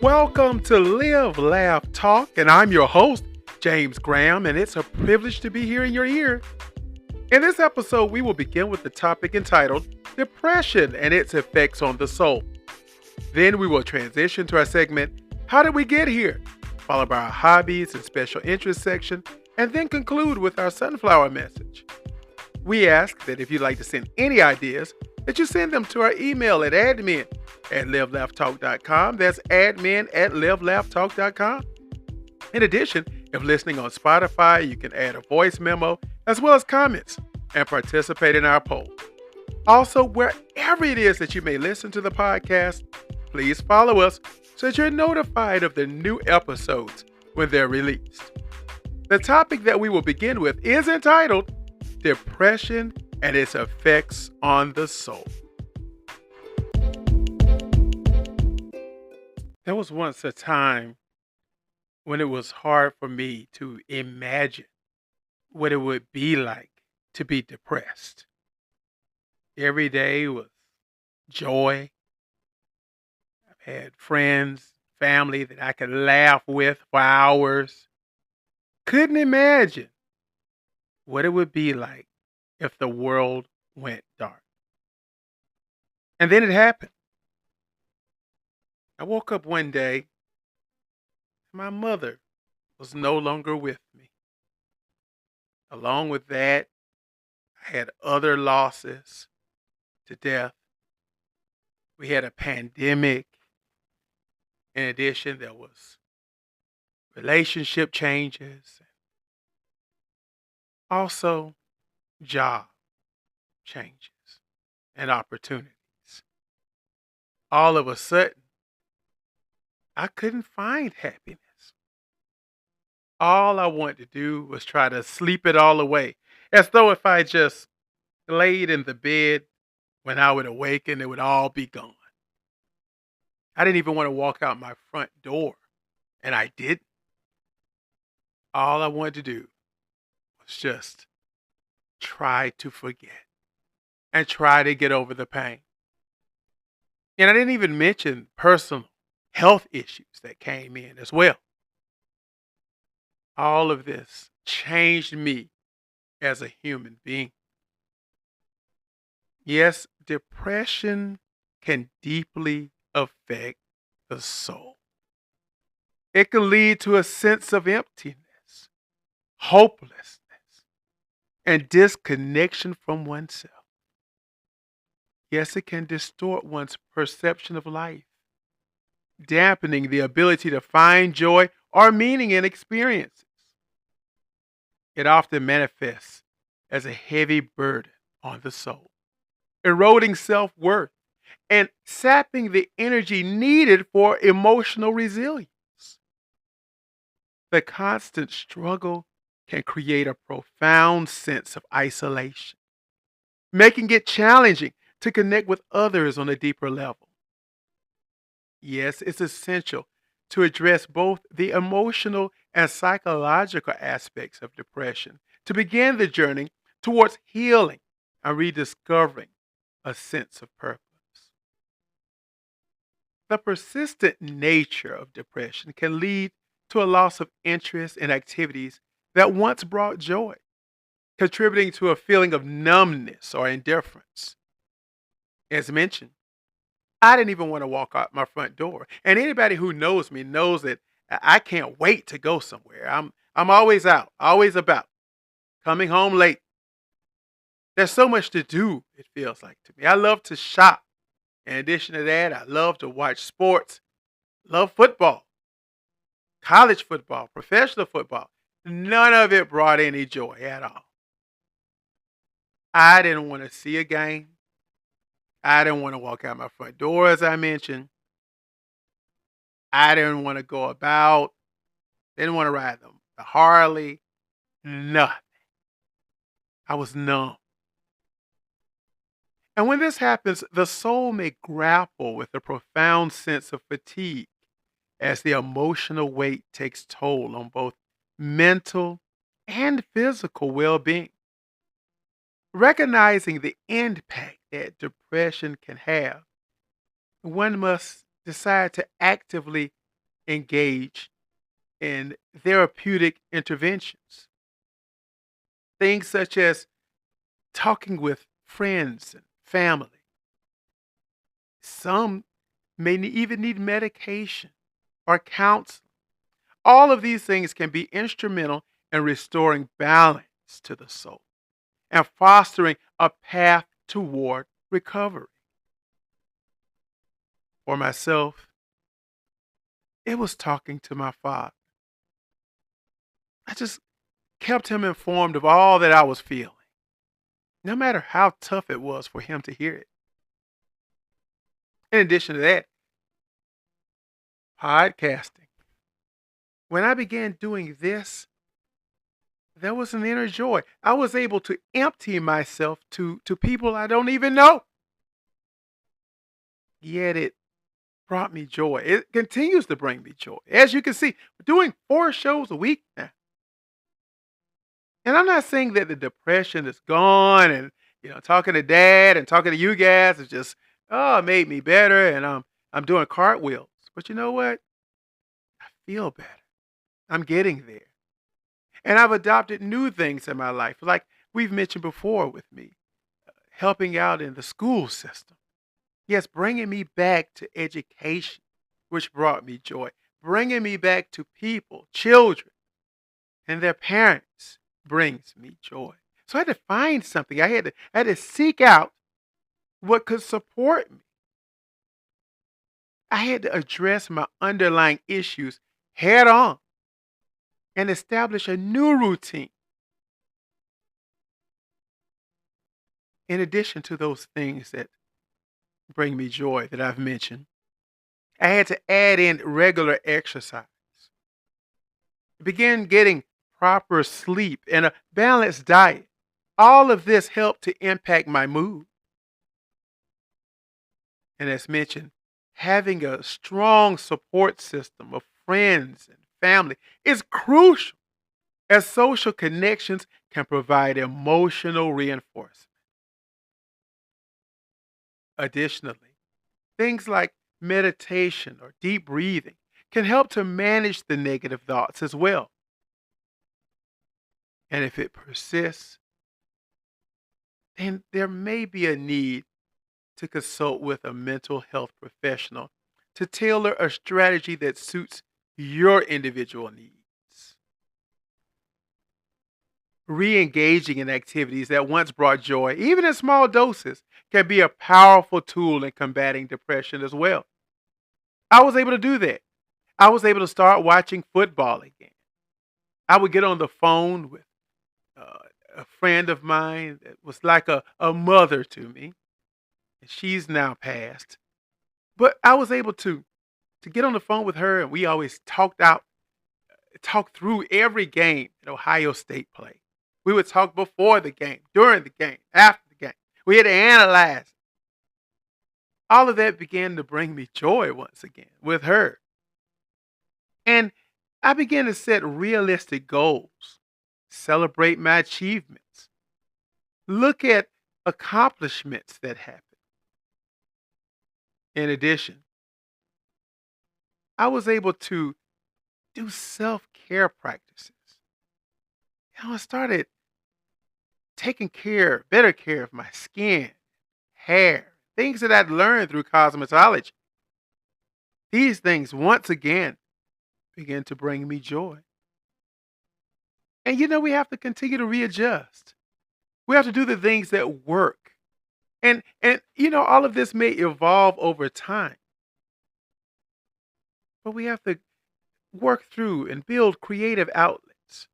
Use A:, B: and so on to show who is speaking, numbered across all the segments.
A: Welcome to Live, Laugh, Talk, and I'm your host, James Graham, and it's a privilege to be here in your ear. In this episode, we will begin with the topic entitled Depression and its Effects on the Soul. Then we will transition to our segment, How Did We Get Here?, followed by our hobbies and special interest section, and then conclude with our sunflower message. We ask that if you'd like to send any ideas, that you send them to our email at admin@livelaughtalk.com. That's admin@livelaughtalk.com. In addition, if listening on Spotify, you can add a voice memo as well as comments and participate in our poll. Also, wherever it is that you may listen to the podcast, please follow us so that you're notified of the new episodes when they're released. The topic that we will begin with is entitled Depression and its Effects on the Soul. There was once a time when it was hard for me to imagine what it would be like to be depressed. Every day was joy. I've had friends, family that I could laugh with for hours. Couldn't imagine what it would be like if the world went dark. And then it happened. I woke up one day, my mother was no longer with me. Along with that, I had other losses to death. We had a pandemic. In addition, there was relationship changes. Also, job changes and opportunities. All of a sudden, I couldn't find happiness. All I wanted to do was try to sleep it all away, as though if I just laid in the bed, when I would awaken, it would all be gone. I didn't even want to walk out my front door, and I didn't. All I wanted to do was just try to forget and try to get over the pain. And I didn't even mention personal health issues that came in as well. All of this changed me as a human being. Yes, depression can deeply affect the soul. It can lead to a sense of emptiness, hopelessness, and disconnection from oneself. Yes, it can distort one's perception of life, dampening the ability to find joy or meaning in experiences. It often manifests as a heavy burden on the soul, eroding self-worth and sapping the energy needed for emotional resilience. The constant struggle can create a profound sense of isolation, making it challenging to connect with others on a deeper level. Yes, it's essential to address both the emotional and psychological aspects of depression to begin the journey towards healing and rediscovering a sense of purpose. The persistent nature of depression can lead to a loss of interest in activities that once brought joy, contributing to a feeling of numbness or indifference. As mentioned, I didn't even want to walk out my front door. And anybody who knows me knows that I can't wait to go somewhere. I'm always out, always about, coming home late. There's so much to do, it feels like to me. I love to shop. In addition to that, I love to watch sports, love football, college football, professional football. None of it brought any joy at all. I didn't want to see a game. I didn't want to walk out my front door, as I mentioned. I didn't want to go about. Didn't want to ride the Harley. Nothing. I was numb. And when this happens, the soul may grapple with a profound sense of fatigue as the emotional weight takes toll on both mental and physical well-being. Recognizing the impact that depression can have, one must decide to actively engage in therapeutic interventions. Things such as talking with friends and family. Some may even need medication or counseling. All of these things can be instrumental in restoring balance to the soul and fostering a path toward recovery. For myself, it was talking to my father. I just kept him informed of all that I was feeling, no matter how tough it was for him to hear it. In addition to that, podcasting. When I began doing this, there was an inner joy. I was able to empty myself to people I don't even know. Yet it brought me joy. It continues to bring me joy. As you can see, we're doing 4 shows a week now. And I'm not saying that the depression is gone and talking to dad and talking to you guys is just, oh, it made me better and I'm doing cartwheels. But you know what? I feel better. I'm getting there. And I've adopted new things in my life, like we've mentioned before with me, helping out in the school system. Yes, bringing me back to education, which brought me joy. Bringing me back to people, children, and their parents brings me joy. So I had to find something. I had to seek out what could support me. I had to address my underlying issues head on and establish a new routine. In addition to those things that bring me joy that I've mentioned, I had to add in regular exercise, begin getting proper sleep and a balanced diet. All of this helped to impact my mood. And as mentioned, having a strong support system of friends and family is crucial, as social connections can provide emotional reinforcement. Additionally, things like meditation or deep breathing can help to manage the negative thoughts as well. And if it persists, then there may be a need to consult with a mental health professional to tailor a strategy that suits your individual needs. Re-engaging in activities that once brought joy, even in small doses, can be a powerful tool in combating depression as well. I was able to do that. I was able to start watching football again. I would get on the phone with uh, a friend of mine that was like a mother to me. And she's now passed. But I was able to get on the phone with her, and we always talked through every game that Ohio State played. We would talk before the game, during the game, after the game. We had to analyze. All of that began to bring me joy once again with her. And I began to set realistic goals, celebrate my achievements, look at accomplishments that happened. In addition, I was able to do self-care practices. I started taking better care of my skin, hair, things that I'd learned through cosmetology. These things once again began to bring me joy. And we have to continue to readjust. We have to do the things that work. And all of this may evolve over time. But we have to work through and build creative outlets,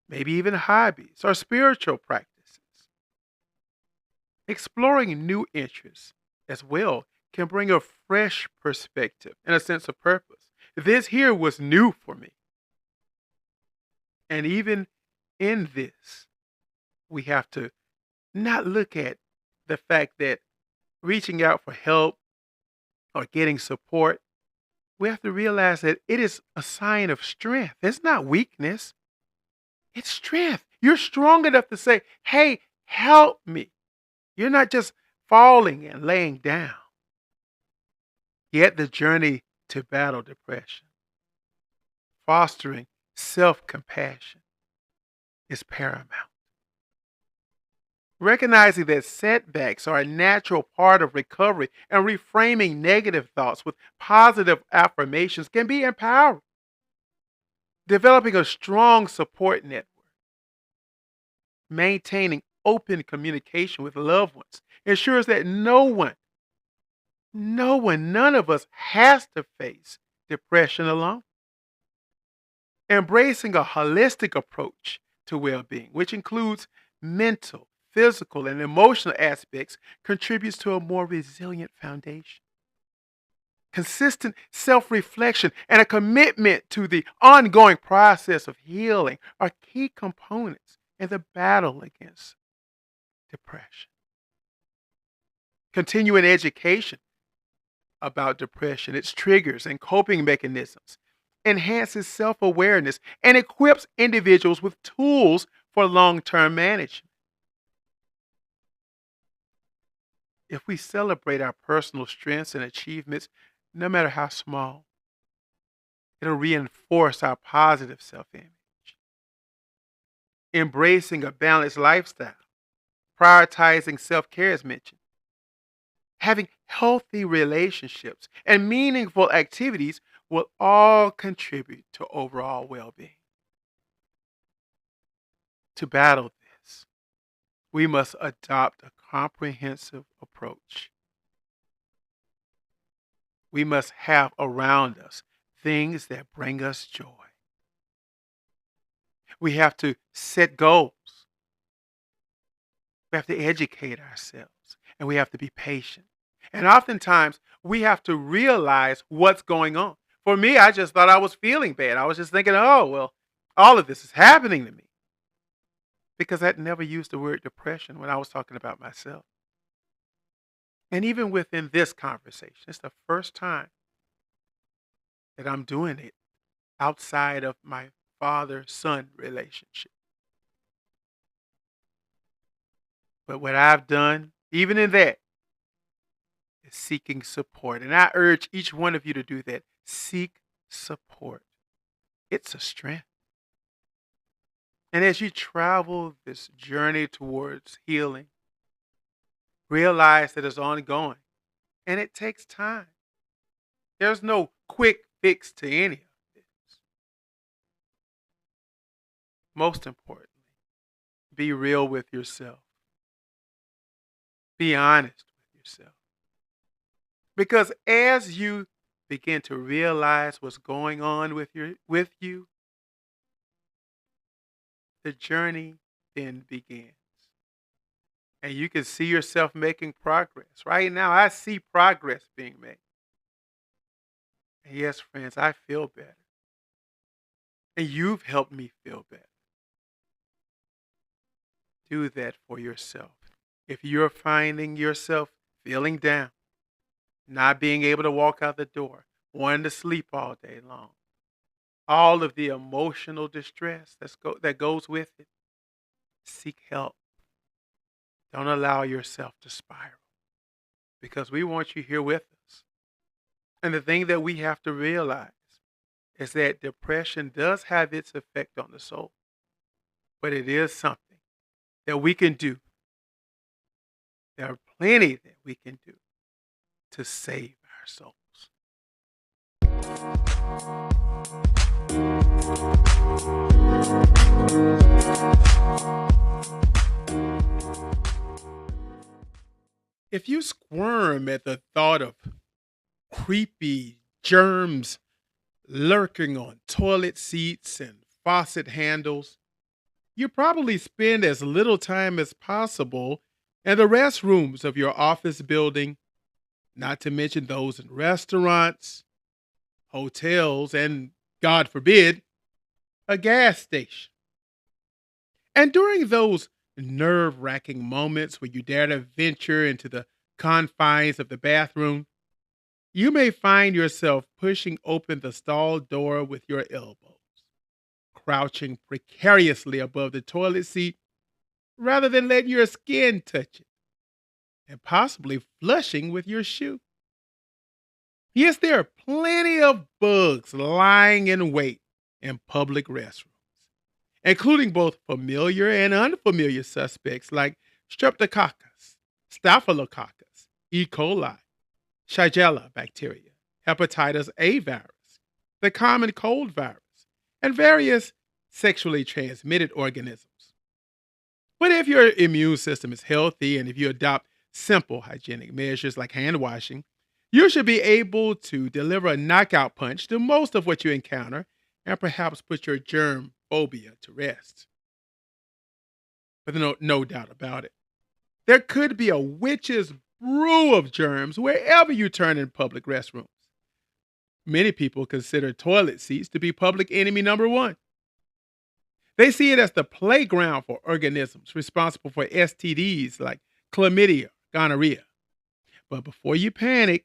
A: maybe even hobbies or spiritual practices. Exploring new interests as well can bring a fresh perspective and a sense of purpose. This here was new for me. And even in this, we have to not look at the fact that reaching out for help or getting support, we have to realize that it is a sign of strength. It's not weakness. It's strength. You're strong enough to say, hey, help me. You're not just falling and laying down. Yet the journey to battle depression fostering self-compassion is paramount. Recognizing that setbacks are a natural part of recovery and reframing negative thoughts with positive affirmations can be empowering. Developing a strong support network, maintaining open communication with loved ones ensures that none of us has to face depression alone. Embracing a holistic approach to well being, which includes mental, physical, and emotional aspects, contributes to a more resilient foundation. Consistent self reflection and a commitment to the ongoing process of healing are key components in the battle against depression. Continuing education about depression, its triggers, and coping mechanisms enhances self awareness and equips individuals with tools for long term management. If we celebrate our personal strengths and achievements, no matter how small, it'll reinforce our positive self image. Embracing a balanced lifestyle, prioritizing self care, as mentioned, having healthy relationships, and meaningful activities will all contribute to overall well being. To battle this, we must adopt a comprehensive approach. We must have around us things that bring us joy. We have to set goals. We have to educate ourselves, and we have to be patient. And oftentimes, we have to realize what's going on. For me, I just thought I was feeling bad. I was just thinking, oh, well, all of this is happening to me. Because I'd never used the word depression when I was talking about myself. And even within this conversation, it's the first time that I'm doing it outside of my father-son relationship. But what I've done, even in that, is seeking support. And I urge each one of you to do that. Seek support. It's a strength. And as you travel this journey towards healing, realize that it's ongoing and it takes time. There's no quick fix to any of this. Most importantly, be real with yourself. Be honest with yourself. Because as you begin to realize what's going on with you, the journey then begins. And you can see yourself making progress. Right now, I see progress being made. And yes, friends, I feel better. And you've helped me feel better. Do that for yourself. If you're finding yourself feeling down, not being able to walk out the door, wanting to sleep all day long, all of the emotional distress that goes with it, seek help. Don't allow yourself to spiral because we want you here with us. And the thing that we have to realize is that depression does have its effect on the soul, but it is something that we can do. There are plenty that we can do to save our souls. If you squirm at the thought of creepy germs lurking on toilet seats and faucet handles, you probably spend as little time as possible in the restrooms of your office building, not to mention those in restaurants, hotels, and, God forbid, a gas station. And during those nerve-wracking moments where you dare to venture into the confines of the bathroom, you may find yourself pushing open the stall door with your elbows, crouching precariously above the toilet seat rather than letting your skin touch it, and possibly flushing with your shoe. Yes, there are plenty of bugs lying in wait in public restrooms, including both familiar and unfamiliar suspects like Streptococcus, Staphylococcus, E. coli, Shigella bacteria, hepatitis A virus, the common cold virus, and various sexually transmitted organisms. But if your immune system is healthy and if you adopt simple hygienic measures like hand washing, you should be able to deliver a knockout punch to most of what you encounter and perhaps put your germ phobia to rest. But no doubt about it. There could be a witch's brew of germs wherever you turn in public restrooms. Many people consider toilet seats to be public enemy number one. They see it as the playground for organisms responsible for STDs like chlamydia, gonorrhea. But before you panic,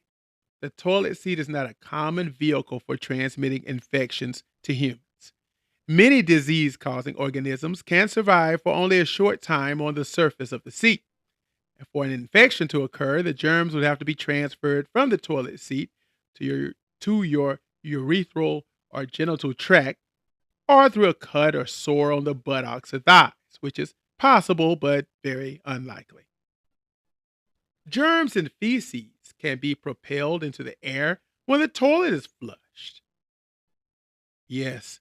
A: the toilet seat is not a common vehicle for transmitting infections to humans. Many disease causing organisms can survive for only a short time on the surface of the seat. And for an infection to occur, the germs would have to be transferred from the toilet seat to your urethral or genital tract, or through a cut or sore on the buttocks or thighs, which is possible but very unlikely. Germs and feces can be propelled into the air when the toilet is flushed. Yes,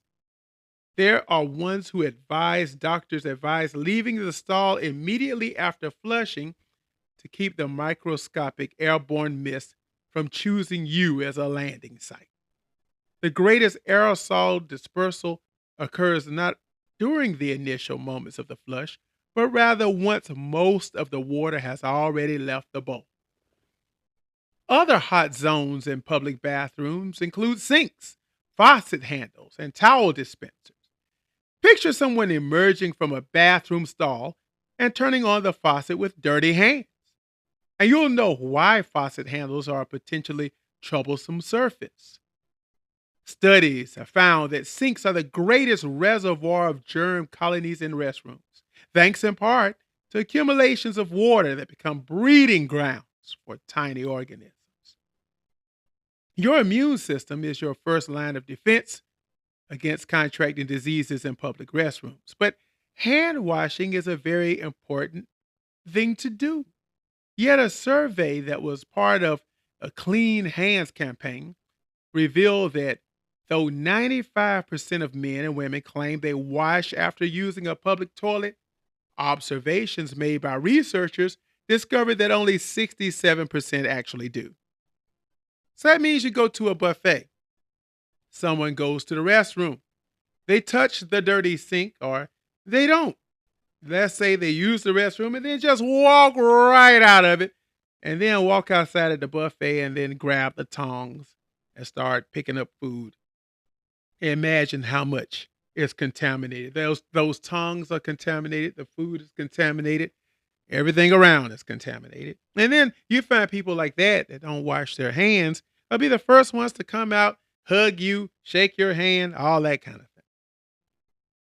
A: there are ones who doctors advise leaving the stall immediately after flushing to keep the microscopic airborne mist from choosing you as a landing site. The greatest aerosol dispersal occurs not during the initial moments of the flush, but rather once most of the water has already left the bowl. Other hot zones in public bathrooms include sinks, faucet handles, and towel dispensers. Picture someone emerging from a bathroom stall and turning on the faucet with dirty hands. And you'll know why faucet handles are a potentially troublesome surface. Studies have found that sinks are the greatest reservoir of germ colonies in restrooms, thanks in part to accumulations of water that become breeding grounds for tiny organisms. Your immune system is your first line of defense against contracting diseases in public restrooms, but hand washing is a very important thing to do. Yet a survey that was part of a Clean Hands campaign revealed that though 95% of men and women claim they wash after using a public toilet, observations made by researchers discovered that only 67% actually do. So that means you go to a buffet. Someone goes to the restroom. They touch the dirty sink or they don't. Let's say they use the restroom and then just walk right out of it and then walk outside at the buffet and then grab the tongs and start picking up food. Imagine how much is contaminated. Those tongs are contaminated. The food is contaminated. Everything around is contaminated. And then you find people like that don't wash their hands. They'll be the first ones to come out, hug you, shake your hand, all that kind of thing.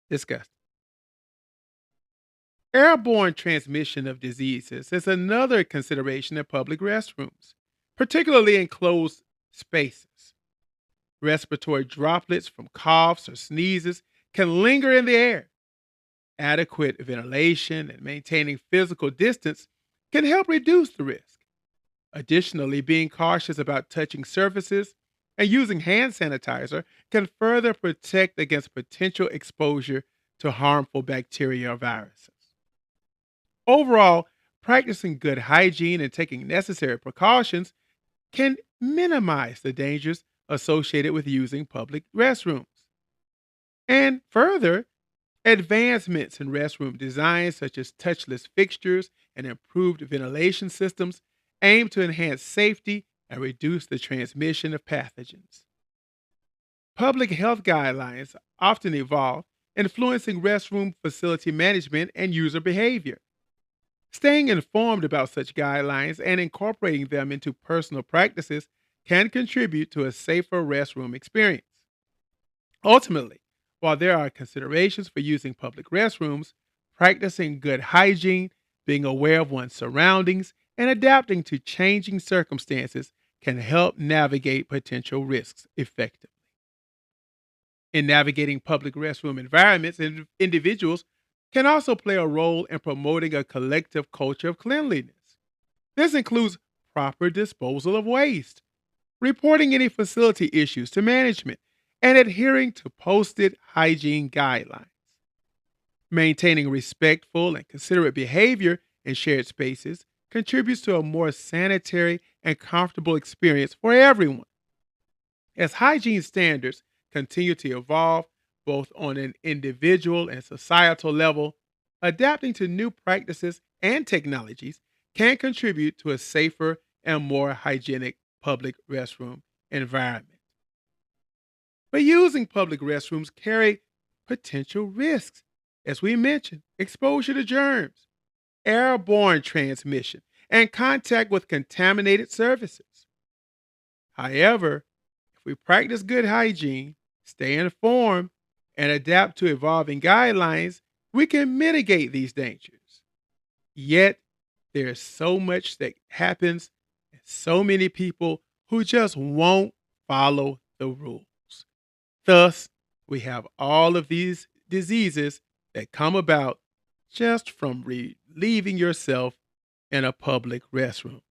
A: Disgusting. Airborne transmission of diseases is another consideration in public restrooms, particularly in closed spaces. Respiratory droplets from coughs or sneezes can linger in the air. Adequate ventilation and maintaining physical distance can help reduce the risk. Additionally, being cautious about touching surfaces and using hand sanitizer can further protect against potential exposure to harmful bacteria or viruses. Overall, practicing good hygiene and taking necessary precautions can minimize the dangers associated with using public restrooms. And further, advancements in restroom design, such as touchless fixtures and improved ventilation systems, aim to enhance safety and reduce the transmission of pathogens. Public health guidelines often evolve, influencing restroom facility management and user behavior. Staying informed about such guidelines and incorporating them into personal practices can contribute to a safer restroom experience. Ultimately, while there are considerations for using public restrooms, practicing good hygiene, being aware of one's surroundings, and adapting to changing circumstances can help navigate potential risks effectively. In navigating public restroom environments, individuals can also play a role in promoting a collective culture of cleanliness. This includes proper disposal of waste, reporting any facility issues to management, and adhering to posted hygiene guidelines. Maintaining respectful and considerate behavior in shared spaces contributes to a more sanitary and comfortable experience for everyone. As hygiene standards continue to evolve both on an individual and societal level, adapting to new practices and technologies can contribute to a safer and more hygienic public restroom environment. But using public restrooms carry potential risks. As we mentioned, exposure to germs, airborne transmission, and contact with contaminated surfaces. However, if we practice good hygiene, stay informed, and adapt to evolving guidelines, we can mitigate these dangers. Yet, there is so much that happens and so many people who just won't follow the rules. Thus, we have all of these diseases that come about just from relieving yourself in a public restroom.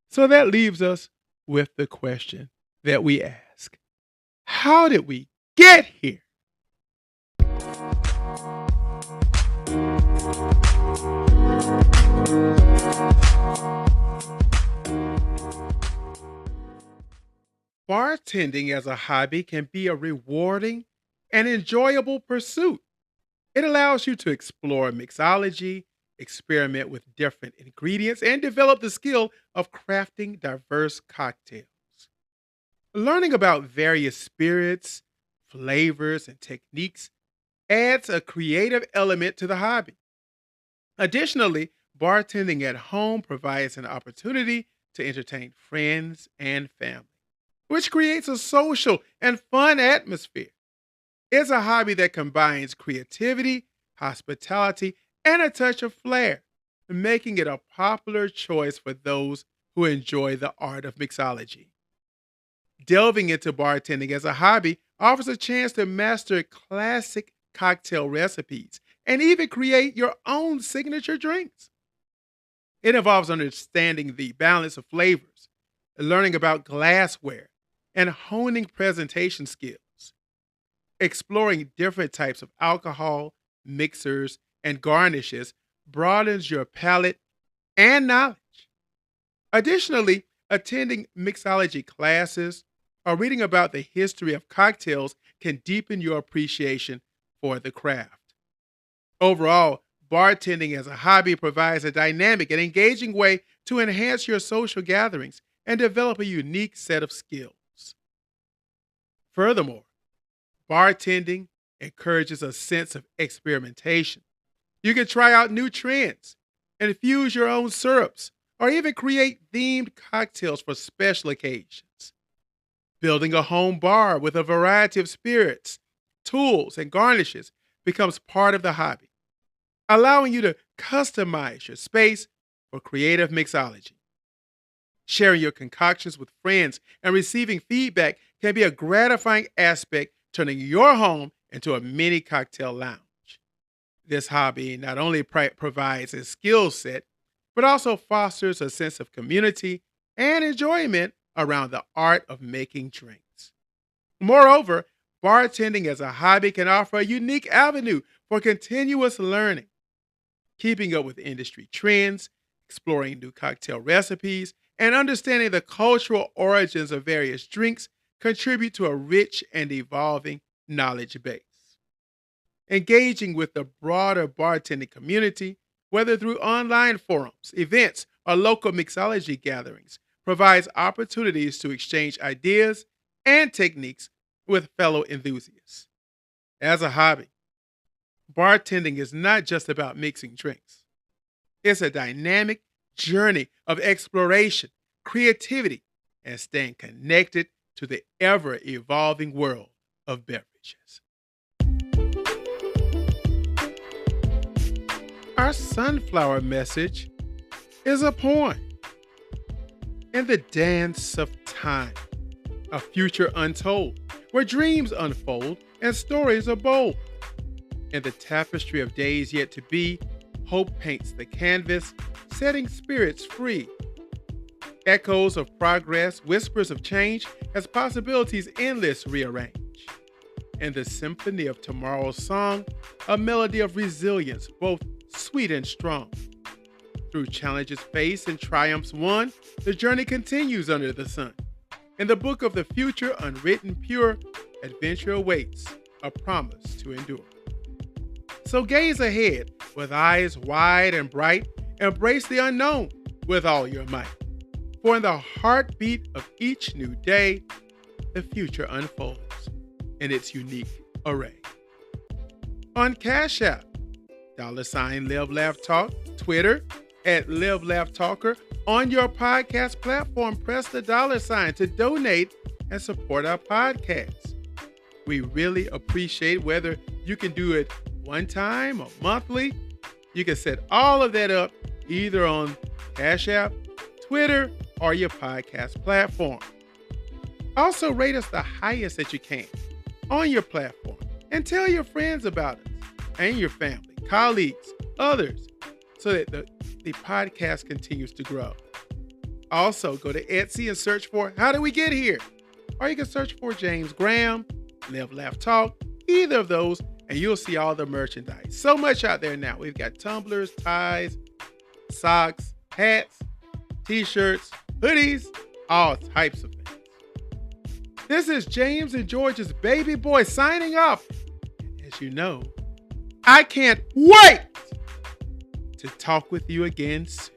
A: So that leaves us with the question that we ask: how did we get here? Bartending as a hobby can be a rewarding and enjoyable pursuit. It allows you to explore mixology, experiment with different ingredients, and develop the skill of crafting diverse cocktails. Learning about various spirits, flavors, and techniques adds a creative element to the hobby. Additionally, bartending at home provides an opportunity to entertain friends and family, which creates a social and fun atmosphere. It's a hobby that combines creativity, hospitality, and a touch of flair, making it a popular choice for those who enjoy the art of mixology. Delving into bartending as a hobby offers a chance to master classic cocktail recipes and even create your own signature drinks. It involves understanding the balance of flavors, learning about glassware, and honing presentation skills. Exploring different types of alcohol, mixers, and garnishes broadens your palate and knowledge. Additionally, attending mixology classes or reading about the history of cocktails can deepen your appreciation for the craft. Overall, bartending as a hobby provides a dynamic and engaging way to enhance your social gatherings and develop a unique set of skills. Furthermore, bartending encourages a sense of experimentation. You can try out new trends, infuse your own syrups, or even create themed cocktails for special occasions. Building a home bar with a variety of spirits, tools, and garnishes becomes part of the hobby, allowing you to customize your space for creative mixology. Sharing your concoctions with friends and receiving feedback can be a gratifying aspect, turning your home into a mini cocktail lounge. This hobby not only provides a skill set, but also fosters a sense of community and enjoyment around the art of making drinks. Moreover, bartending as a hobby can offer a unique avenue for continuous learning. Keeping up with industry trends, exploring new cocktail recipes, and understanding the cultural origins of various drinks contribute to a rich and evolving knowledge base. Engaging with the broader bartending community, whether through online forums, events, or local mixology gatherings, provides opportunities to exchange ideas and techniques with fellow enthusiasts. As a hobby, bartending is not just about mixing drinks. It's a dynamic journey of exploration, creativity, and staying connected to the ever-evolving world of beverages. Our sunflower message is a poem. In the dance of time, a future untold, where dreams unfold and stories are bold. In the tapestry of days yet to be, hope paints the canvas, setting spirits free. Echoes of progress, whispers of change, as possibilities endless rearrange. In the symphony of tomorrow's song, a melody of resilience, both sweet and strong. Through challenges faced and triumphs won, the journey continues under the sun. In the book of the future, unwritten, pure, adventure awaits, a promise to endure. So gaze ahead with eyes wide and bright, embrace the unknown with all your might. For in the heartbeat of each new day, the future unfolds in its unique array. On Cash App, $Live Laugh Talk, Twitter, @Live Laugh Talker. On your podcast platform, press the $ to donate and support our podcast. We really appreciate whether you can do it one time or monthly. You can set all of that up either on Cash App, Twitter, or your podcast platform. Also, rate us the highest that you can on your platform and tell your friends about us and your family, colleagues, others, so that the podcast continues to grow. Also, go to Etsy and search for How Did We Get Here? Or you can search for James Graham, Live Laugh Talk, either of those, and you'll see all the merchandise. So much out there now. We've got tumblers, ties, socks, hats, t-shirts, hoodies, all types of things. This is James and George's baby boy signing off. And as you know, I can't wait to talk with you again soon.